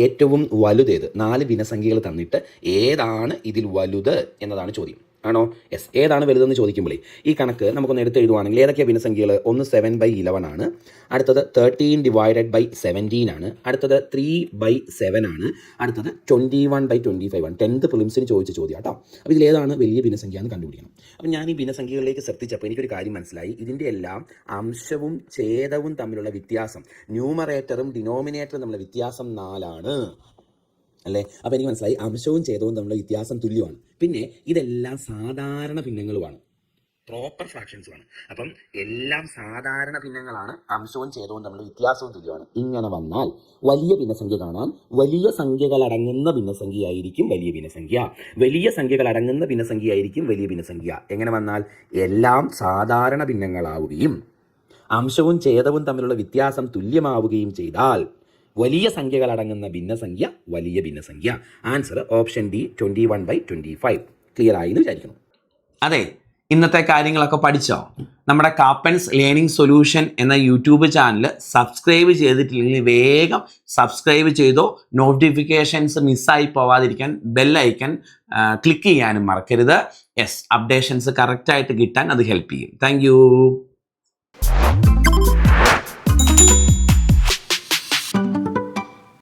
ഏറ്റവും വലുതേത്? 4 ഭിന്നസംഖ്യകൾ തന്നിട്ട് ഏതാണ് ഇതിൽ വലുത് എന്നതാണ് ചോദ്യം. ആണോ? യെസ്. ഏതാണ് വലുതെന്ന് ചോദിക്കുമ്പോഴേ ഈ കണക്ക് നമുക്കൊന്ന് എടുത്ത് എഴുതുവാണെങ്കിൽ ഏതൊക്കെയാണ് ഭിന്നസംഖ്യകൾ? ഒന്ന് 7/11 ആണ്, അടുത്തത് 13/17 ആണ്, അടുത്തത് 3/7 ആണ്, അടുത്തത് 21/25 ആണ്. 10th പ്രിലിംസിന് ചോദിച്ച ചോദ്യം കേട്ടോ. അപ്പോൾ ഇതിലേതാണ് വലിയ ഭിന്നസംഖ്യ എന്ന് കണ്ടുപിടിക്കണം. അപ്പോൾ ഞാൻ ഈ ഭിന്നസംഖ്യകളിലേക്ക് ശ്രദ്ധിച്ചപ്പോൾ എനിക്കൊരു കാര്യം മനസ്സിലായി. ഇതിൻ്റെ എല്ലാം അംശവും ഛേദവും തമ്മിലുള്ള വ്യത്യാസം, ന്യൂമറേറ്ററും ഡിനോമിനേറ്ററും തമ്മിലുള്ള വ്യത്യാസം 4 ആണ് അല്ലേ? അപ്പോൾ എനിക്ക് മനസ്സിലായി അംശവും ഛേദവും തമ്മിലുള്ള വ്യത്യാസം തുല്യമാണ്. പിന്നെ ഇതെല്ലാം സാധാരണ ഭിന്നങ്ങളുമാണ്, പ്രോപ്പർ ഫ്രാക്ഷൻസുമാണ്. അപ്പം എല്ലാം സാധാരണ ഭിന്നങ്ങളാണ്, അംശവും ഛേദവും തമ്മിലുള്ള വ്യത്യാസവും തുല്യമാണ്. ഇങ്ങനെ വന്നാൽ വലിയ ഭിന്നസംഖ്യ കാണാൻ വലിയ സംഖ്യകൾ അടങ്ങുന്ന ഭിന്നസംഖ്യയായിരിക്കും വലിയ ഭിന്നസംഖ്യ, വലിയ സംഖ്യകൾ അടങ്ങുന്ന ഭിന്നസംഖ്യയായിരിക്കും വലിയ ഭിന്നസംഖ്യ. എങ്ങനെ വന്നാൽ എല്ലാം സാധാരണ ഭിന്നങ്ങളാവുകയും അംശവും ഛേദവും തമ്മിലുള്ള വ്യത്യാസം തുല്യമാവുകയും ചെയ്താൽ വലിയ സംഖ്യകൾ അടങ്ങുന്ന ഭിന്നസംഖ്യ വലിയ ഭിന്നസംഖ്യ. Answer option D 21/25. ക്ലിയർ ആയി എന്ന് വിചാരിക്കുന്നു. അതെ, ഇന്നത്തെ കാര്യങ്ങളൊക്കെ പഠിച്ചോ? നമ്മുടെ കാപ്പൻസ് ലേണിംഗ് സൊല്യൂഷൻ എന്ന യൂട്യൂബ് ചാനൽ സബ്സ്ക്രൈബ് ചെയ്തിട്ടില്ലെങ്കിൽ വേഗം സബ്സ്ക്രൈബ് ചെയ്തോ. നോട്ടിഫിക്കേഷൻസ് മിസ്സായി പോവാതിരിക്കാൻ ബെല്ലൈക്കൺ ക്ലിക്ക് ചെയ്യാനും മറക്കരുത്. യെസ്, അപ്ഡേഷൻസ് കറക്റ്റായിട്ട് കിട്ടാൻ അത് ഹെൽപ്പ് ചെയ്യും. താങ്ക്